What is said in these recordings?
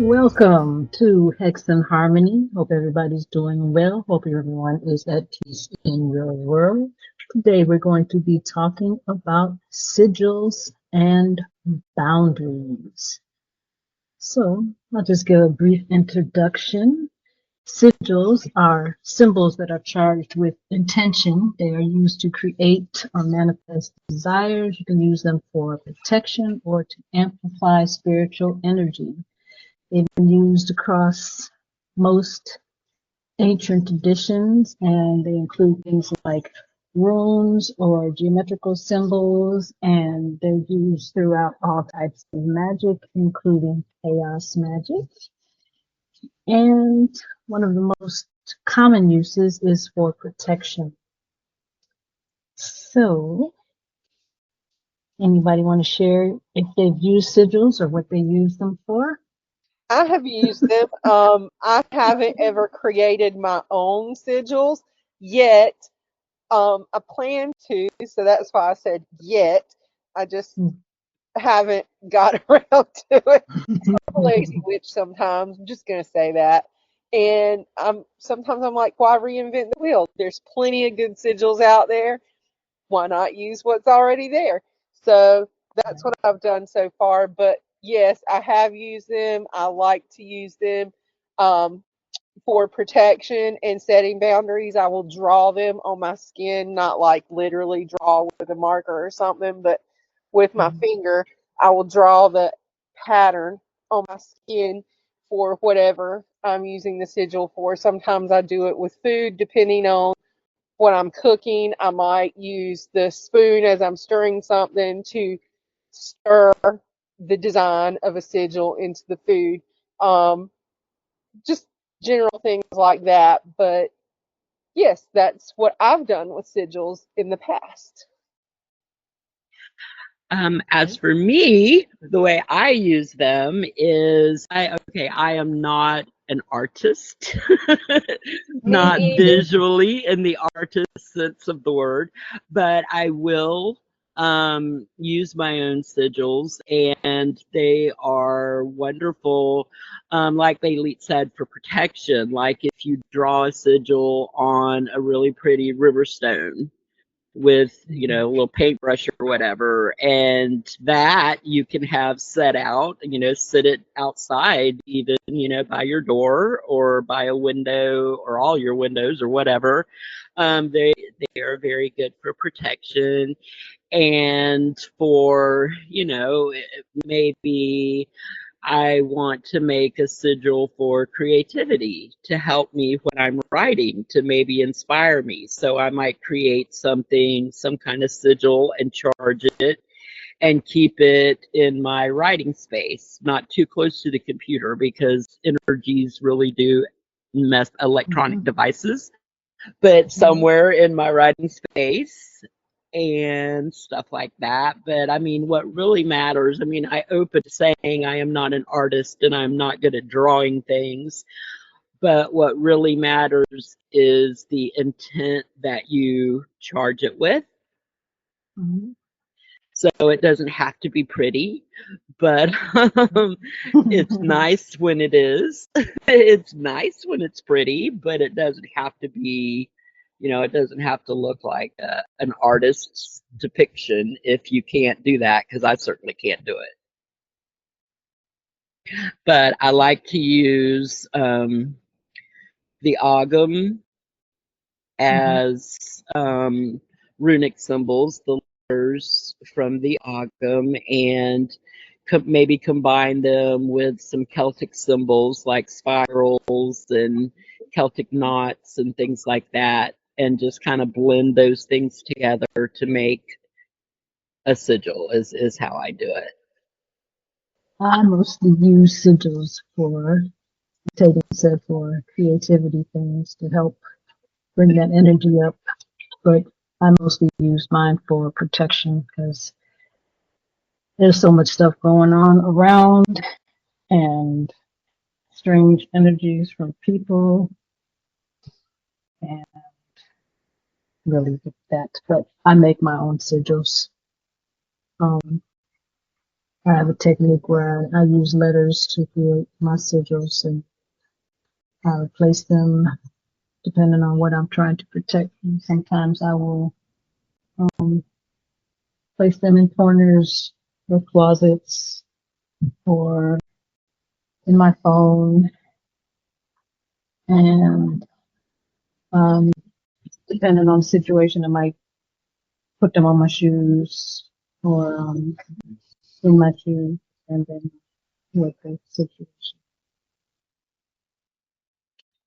Welcome to Hex and Harmony. Hope everybody's doing well. Hope everyone is at peace in your world. Today we're going to be talking about sigils and boundaries. So I'll just give a brief introduction. Sigils are symbols that are charged with intention. They are used to create or manifest desires. You can use them for protection or to amplify spiritual energy. They've been used across most ancient traditions, and they include things like runes or geometrical symbols, and they're used throughout all types of magic, including chaos magic. And one of the most common uses is for protection. So, anybody want to share if they've used sigils or what they use them for? I have used them. I haven't ever created my own sigils yet. I plan to, so that's why I said yet. I just haven't got around to it. I'm a lazy witch sometimes. I'm just gonna say that. And sometimes I'm like, why reinvent the wheel? There's plenty of good sigils out there. Why not use what's already there? So that's what I've done so far. But yes, I have used them. I like to use them for protection and setting boundaries. I will draw them on my skin, not like literally draw with a marker or something, but with my finger, I will draw the pattern on my skin for whatever I'm using the sigil for. Sometimes I do it with food, depending on what I'm cooking. I might use the spoon as I'm stirring something to stir the design of a sigil into the food. Just general things like that. But yes, that's what I've done with sigils in the past. As for me, the way I use them is I am not an artist, not visually in the artist sense of the word, but I will use my own sigils, and they are wonderful. Like Bailey said, for protection, like if you draw a sigil on a really pretty river stone with a little paintbrush or whatever, and that you can have set out, sit it outside, even by your door or by a window or all your windows or whatever. They are very good for protection and for maybe I want to make a sigil for creativity to help me when I'm writing, to maybe inspire me. So I might create something, some kind of sigil, and charge it and keep it in my writing space, not too close to the computer because energies really do mess electronic devices, but somewhere in my writing space and stuff like that. But I mean, what really matters, I open saying I am not an artist and I'm not good at drawing things, but what really matters is the intent that you charge it with. So it doesn't have to be pretty, but it's nice when it is. It's nice when it's pretty, but it doesn't have to be, it doesn't have to look like an artist's depiction if you can't do that, because I certainly can't do it. But I like to use the agam as runic symbols, the letters from the agam, and maybe combine them with some Celtic symbols like spirals and Celtic knots and things like that, and just kind of blend those things together to make a sigil is how I do it. I mostly use sigils for, Tatum said, for creativity things to help bring that energy up. But I mostly use mine for protection because there's so much stuff going on around and strange energies from people. And really with that. But I make my own sigils. Um, I have a technique where I use letters to create my sigils, and I place them depending on what I'm trying to protect. And sometimes I will um, place them in corners or closets or in my phone, and depending on the situation, I might put them on my shoes or in my shoes, and then with the situation.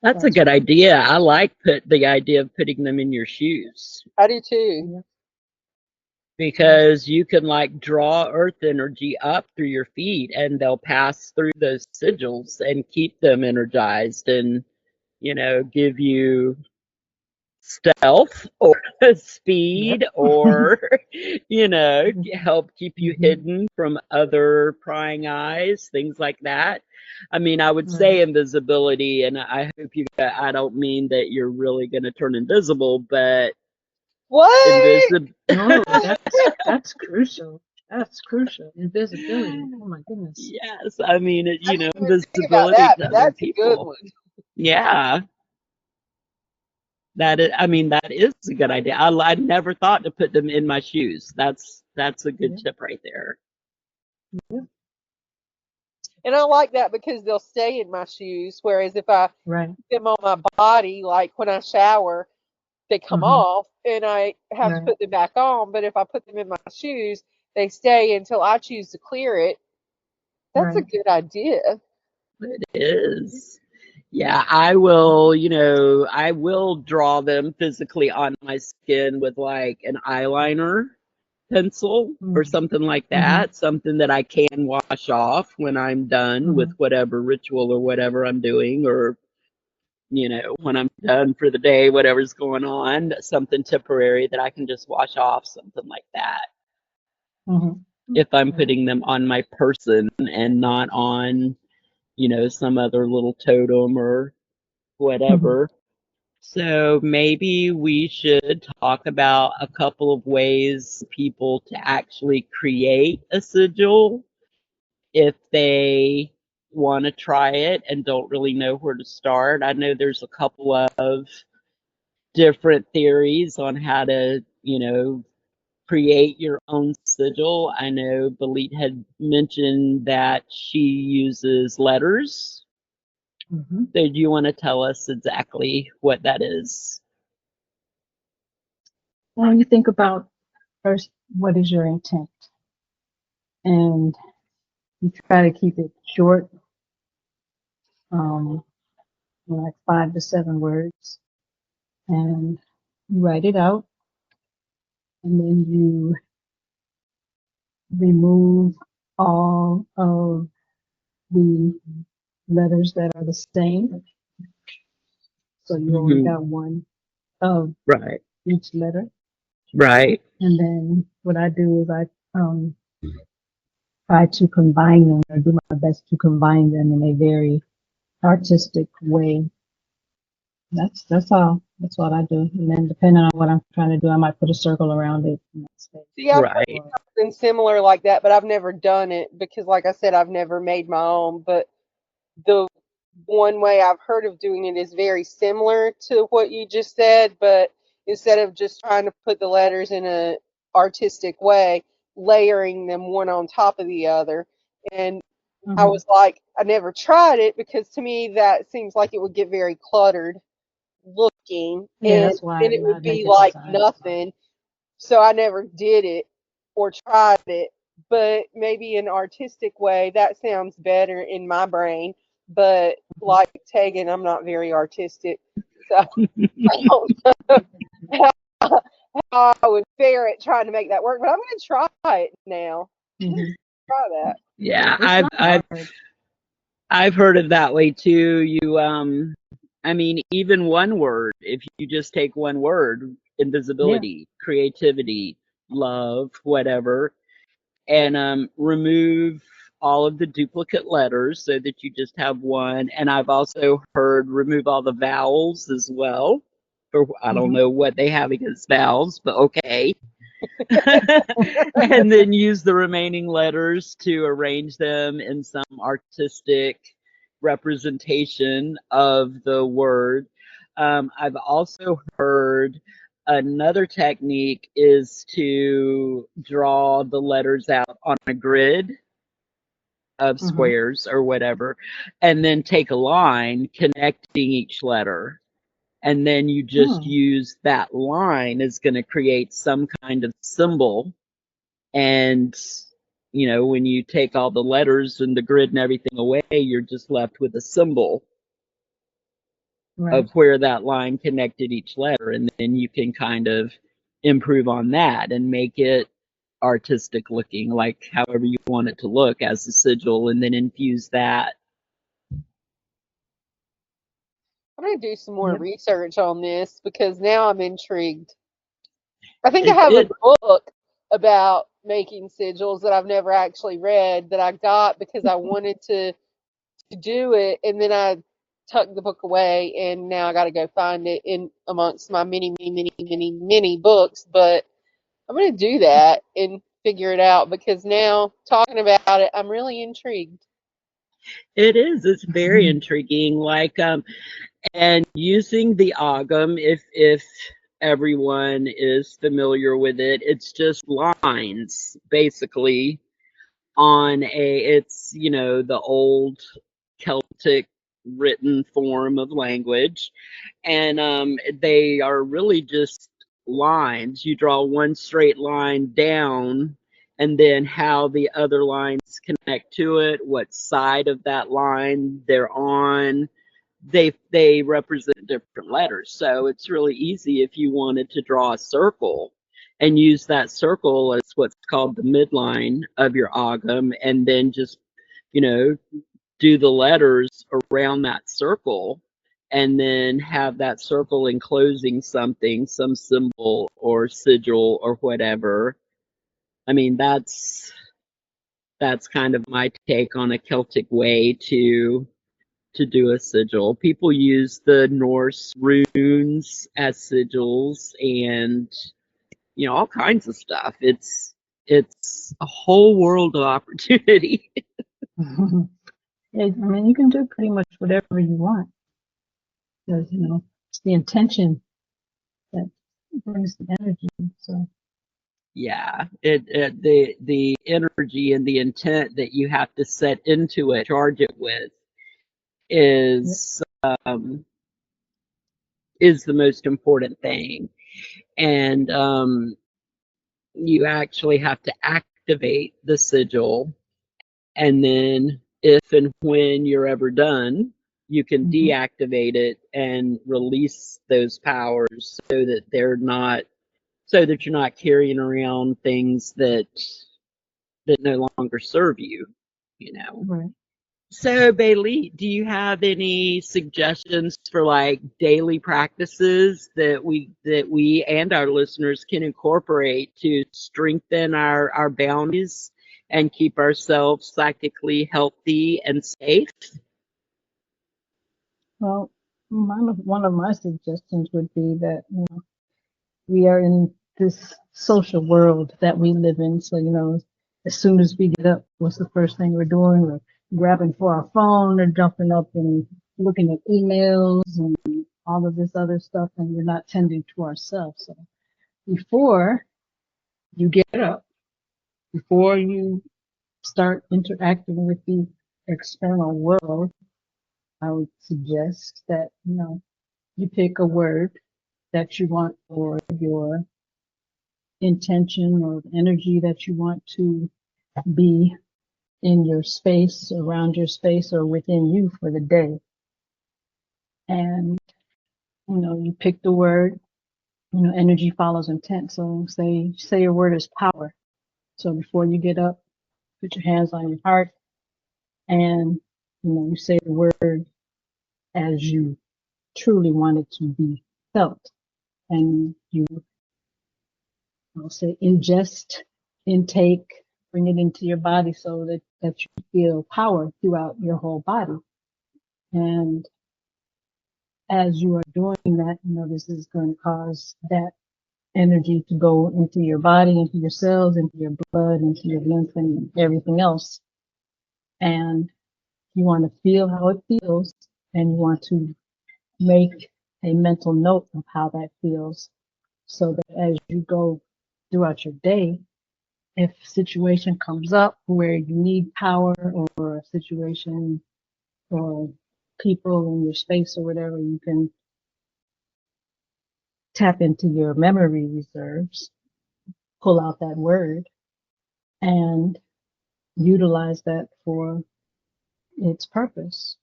That's a good idea. I like the idea of putting them in your shoes I do too. Yeah. because you can like draw earth energy up through your feet and they'll pass through those sigils and keep them energized and, give you stealth or Yep. speed or, help keep you Mhm. hidden from other prying eyes, things like that. I mean, I would Right. say invisibility, and I hope I don't mean that you're really going to turn invisible, but What? invisible. No, that's crucial. That's crucial. Invisibility. Oh my goodness. Yes, I mean, I didn't even think about invisibility that, to but other that's a good people. one. Yeah, I mean, that is a good idea. I never thought to put them in my shoes. That's a good Yeah. tip right there. Yeah. And I like that because they'll stay in my shoes. Whereas if I Right. put them on my body, like when I shower, they come Hmm. off and I have to Right. put them back on. But if I put them in my shoes, they stay until I choose to clear it. That's a Right. good idea. It is. Yeah, I will draw them physically on my skin with like an eyeliner pencil or Mm-hmm. something like Mm-hmm. that, something that I can wash off when I'm done with whatever ritual or whatever I'm doing, or, when I'm done for the day, whatever's going on, something temporary that I can just wash off, something like that. Mm-hmm. If I'm Right. putting them on my person and not on, some other little totem or Mm-hmm. whatever. So maybe we should talk about a couple of ways people to actually create a sigil if they want to try it and don't really know where to start. I know there's a couple of different theories on how to, create your own sigil. I know Belit had mentioned that she uses letters. Mm-hmm. So do you want to tell us exactly what that is? Well, you think about first, what is your intent? And you try to keep it short, um, like 5 to 7 words, and you write it out, and then you remove all of the letters that are the same. So you only Hmm. got one of Right, each letter. right. And then what I do is I um, try to combine them or do my best to combine them in a very artistic way. That's all. That's what I do. And then depending on what I'm trying to do, I might put a circle around it. And that's it. See, I've heard Right. Or, something similar like that, but I've never done it because, like I said, I've never made my own. But the one way I've heard of doing it is very similar to what you just said, but instead of just trying to put the letters in a artistic way, layering them one on top of the other. And I hmm. was like, I never tried it because to me that seems like it would get very cluttered looking Yeah, and that's why then it I would make be it like design. nothing. So I never did it or tried it. But maybe an artistic way, that sounds better in my brain. But like Tegan, I'm not very artistic. So I don't know how I would fare at trying to make that work. But I'm going to try it now. Hmm. Try that. Yeah, It's not hard. I've heard it that way too. I mean, even one word, if you just take one word, Yeah. invisibility, creativity, love, whatever, and remove all of the duplicate letters so that you just have one. And I've also heard remove all the vowels as well. For I don't Hmm. know what they have against vowels, but okay. And then use the remaining letters to arrange them in some artistic representation of the word. I've also heard another technique is to draw the letters out on a grid of Hmm. squares or whatever, and then take a line connecting each letter. And then you just Hmm. use that line is going to create some kind of symbol. And, when you take all the letters and the grid and everything away, you're just left with a symbol Right. of where that line connected each letter. And then you can kind of improve on that and make it artistic looking, like however you want it to look as a sigil, and then infuse that. I'm going to do some more Yep. research on this because now I'm intrigued. I think I It, have a it book about making sigils that I've never actually read that I got because I wanted to do it, and then I tucked the book away, and now I got to go find it in amongst my many, many, many, many, many books. But I'm going to do that and figure it out because now talking about it, I'm really intrigued. it is. It's very intriguing. Like and using the agam, if everyone is familiar with it, it's just lines basically on it's the old Celtic written form of language, and they are really just lines. You draw one straight line down, and then how the other lines connect to it, what side of that line they're on. They represent different letters, so it's really easy if you wanted to draw a circle and use that circle as what's called the midline of your agam, and then just you know do the letters around that circle, and then have that circle enclosing something, some symbol or sigil or whatever. I mean, that's kind of my take on a Celtic way to do a sigil. People use the Norse runes as sigils, and all kinds of stuff. It's a whole world of opportunity. Yeah, I mean, you can do pretty much whatever you want. Because, it's the intention that brings the energy. So, Yeah, the energy and the intent that you have to set into it, charge it with, yep. is is the most important thing. And you actually have to activate the sigil, and then if and when you're ever done, you can Hmm. deactivate it and release those powers so that you're not carrying around things that no longer serve you. Right. So, Bailey, do you have any suggestions for like daily practices that we and our listeners can incorporate to strengthen our boundaries and keep ourselves psychically healthy and safe? Well, one of my suggestions would be that, we are in this social world that we live in. So, as soon as we get up, what's the first thing we're doing? We're grabbing for our phone or jumping up and looking at emails and all of this other stuff, and we're not tending to ourselves. So before you get up, before you start interacting with the external world, I would suggest that, you pick a word that you want for your intention or energy that you want to be in your space, around your space, or within you for the day. And, you pick the word, energy follows intent. So say your word is power. So before you get up, put your hands on your heart and, you say the word as you truly want it to be felt. And I'll say ingest, intake, bring it into your body so that you feel power throughout your whole body. And as you are doing that, this is going to cause that energy to go into your body, into your cells, into your blood, into your lymph, and everything else. And you want to feel how it feels, and you want to make a mental note of how that feels, so that as you go throughout your day, if a situation comes up where you need power, or a situation or people in your space or whatever, you can tap into your memory reserves, pull out that word, and utilize that for its purpose.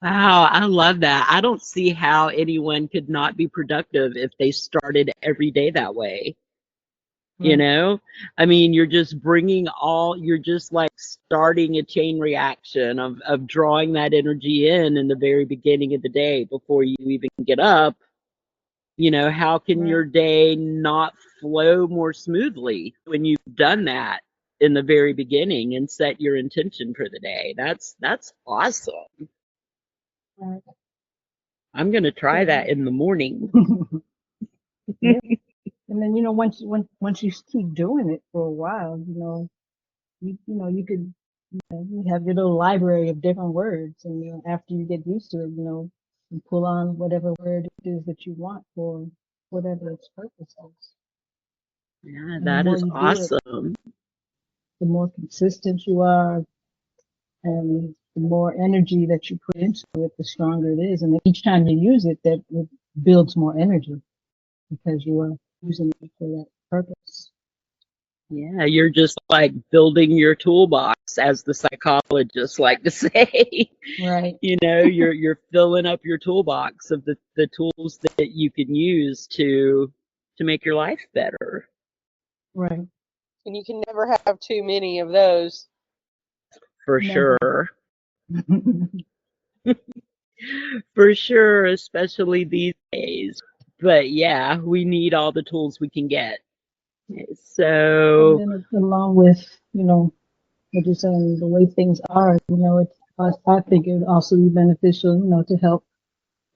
Wow, I love that. I don't see how anyone could not be productive if they started every day that way. You Right. know, I mean, you're just like starting a chain reaction of drawing that energy in the very beginning of the day before you even get up. How can Right. your day not flow more smoothly when you've done that in the very beginning and set your intention for the day? That's awesome. Right. I'm going to try that in the morning. Yeah. And then, once you keep doing it for a while, you could, you have your little library of different words, and after you get used to it, you pull on whatever word it is that you want for whatever its purpose is. Yeah, And the that more is you do it, awesome. the more consistent you are, and the more energy that you put into it, the stronger it is. And each time you use it, that it builds more energy, because you are using it for that purpose. Yeah, you're just like building your toolbox, as the psychologists like to say. Right. You're filling up your toolbox of the tools that you can use to make your life better. Right. And you can never have too many of those. For Never. sure. For sure, especially these days. But yeah, we need all the tools we can get. And So, then along with, what you're saying, the way things are, I think it would also be beneficial, to help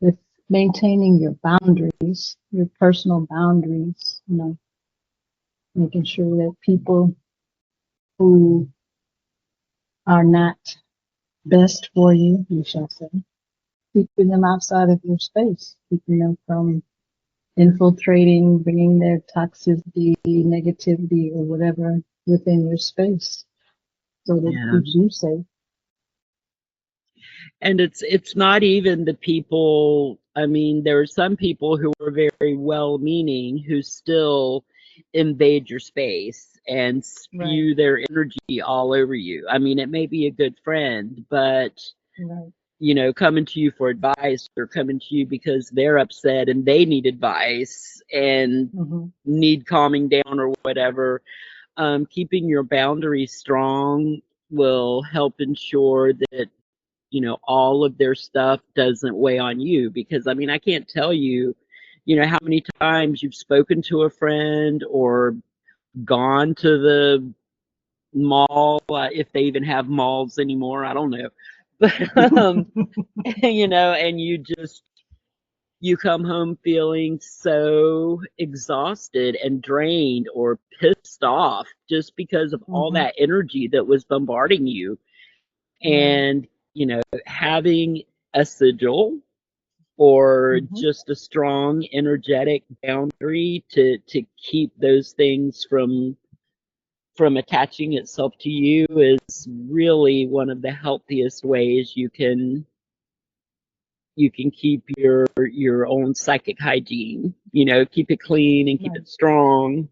with maintaining your boundaries, your personal boundaries, making sure that people who are not best for you, we shall say, keeping them outside of your space, keeping them from infiltrating, bringing their toxicity, negativity, or whatever within your space, so that it yeah. keeps you safe. And it's not even the people. I mean, there are some people who are very well meaning who still invade your space and Right. spew their energy all over you. I mean, it may be a good friend, but Right. coming to you for advice, or coming to you because they're upset and they need advice and Mm-hmm. need calming down or whatever. Keeping your boundaries strong will help ensure that all of their stuff doesn't weigh on you. Because I mean, I can't tell you, how many times you've spoken to a friend or gone to the mall, if they even have malls anymore, I don't know. But and you come home feeling so exhausted and drained or pissed off just because of all Mm-hmm. that energy that was bombarding you. Right. And having a sigil, or Mm-hmm. just a strong energetic boundary to keep those things from attaching itself to you, is really one of the healthiest ways you can keep your own psychic hygiene. Keep it clean and keep Right. it strong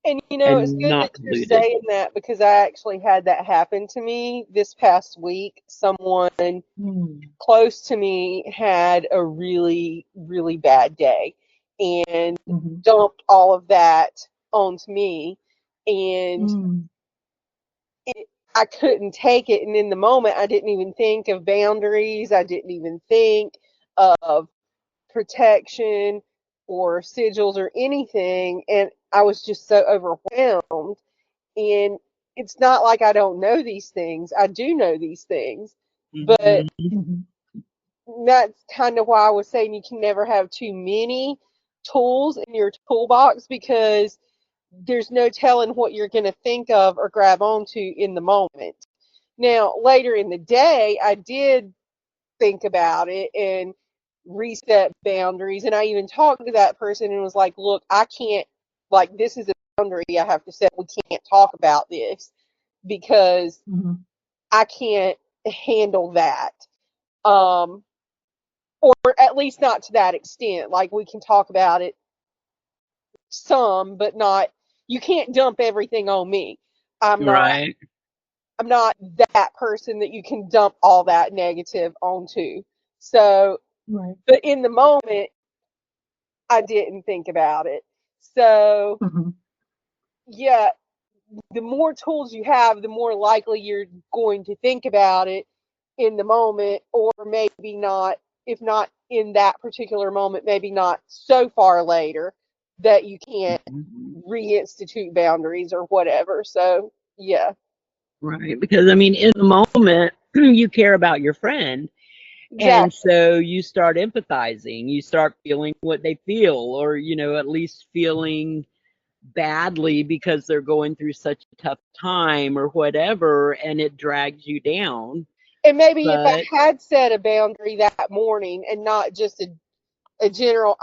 And it's and good not that you're polluted. saying that, because I actually had that happen to me this past week. Someone Mm. close to me had a really, really bad day and Mm-hmm. dumped all of that onto me. And Mm. I couldn't take it. And in the moment, I didn't even think of boundaries. I didn't even think of protection or sigils or anything. And I was just so overwhelmed. And it's not like I don't know these things. I do know these things. But Mhm. Mm-hmm. that's kind of why I was saying you can never have too many tools in your toolbox, because there's no telling what you're going to think of or grab onto in the moment. Now, later in the day, I did think about it and reset boundaries. And I even talked to that person and was like, look, I can't, like, this is a boundary I have to set. We can't talk about this because Mm-hmm. I can't handle that. Um, or at least not to that extent. Like, we can talk about it some, but not, you can't dump everything on me. I'm not Right. I'm not that person that you can dump all that negative onto. So, Right. but in the moment, I didn't think about it. So, Mm-hmm. yeah, the more tools you have, the more likely you're going to think about it in the moment, or maybe not, if not in that particular moment, maybe not so far later that you can't Mhm. reinstitute boundaries or whatever. So, yeah, Right. Because I mean, in the moment, you care about your friend. And exactly. so you start empathizing, you start feeling what they feel, or, at least feeling badly because they're going through such a tough time or whatever, and it drags you down. And maybe if I But, had set a boundary that morning and not just a general,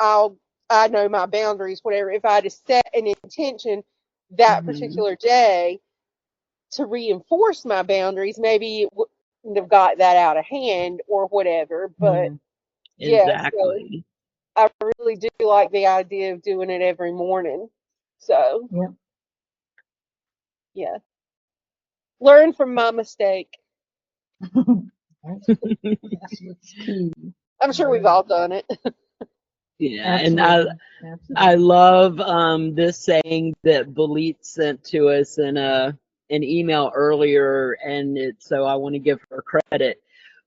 I know my boundaries, whatever, if I had set an intention that mhm, particular day to reinforce my boundaries, maybe it wouldn't have got that out of hand or whatever. But Yeah. yeah, so exactly. I really do like the idea of doing it every morning. So Yep. yeah, learn from my mistake. That's that's what's key. I'm sure we've Yeah. all done it. Yeah, and Absolutely. I Absolutely. love this saying that Balit sent to us in an email earlier, and so I want to give her credit.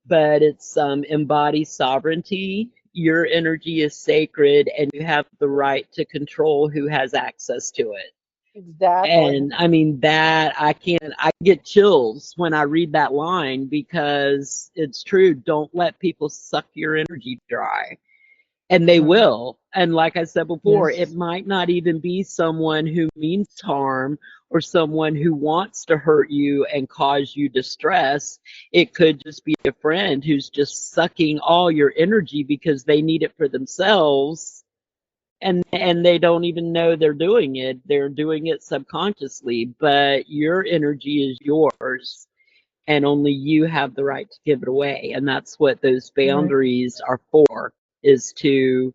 But it's embody sovereignty. Your energy is sacred, and you have the right to control who has access to it. Exactly. And I mean that I get chills when I read that line because it's true. Don't let people suck your energy dry, and they Right. will. And like I said before, it Yes. might not even be someone who means harm or someone who wants to hurt you and cause you distress. It could just be a friend who's just sucking all your energy because they need it for themselves, and they don't even know they're doing it. They're doing it subconsciously, but your energy is yours, and only you have the right to give it away. And that's what those Right. boundaries are for, is to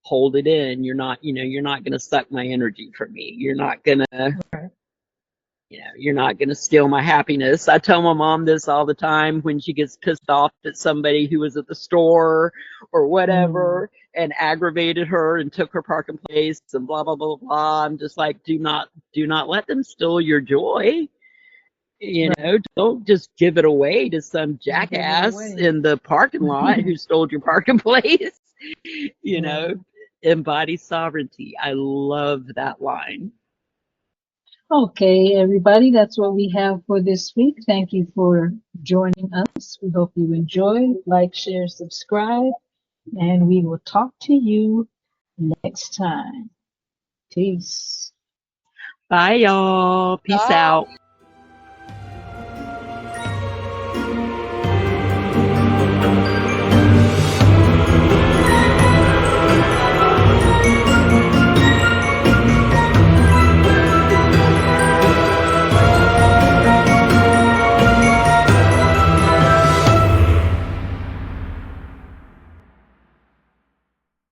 hold it in. You're not going to suck my energy from me. Right. You're not going to steal my happiness. I tell my mom this all the time when she gets pissed off at somebody who was at the store or Mm. whatever and aggravated her and took her parking place and blah blah blah blah. I'm just like, do not let them steal your joy. Right. Don't just give it away to some Don't give it jackass away. in the parking lot who stole your parking place. you Right. know, embody sovereignty. I love that line. Okay, everybody, that's what we have for this week. Thank you for joining us. We hope you enjoyed. Like, share, subscribe, and we will talk to you next time. Peace. Bye, y'all. Peace Bye. out.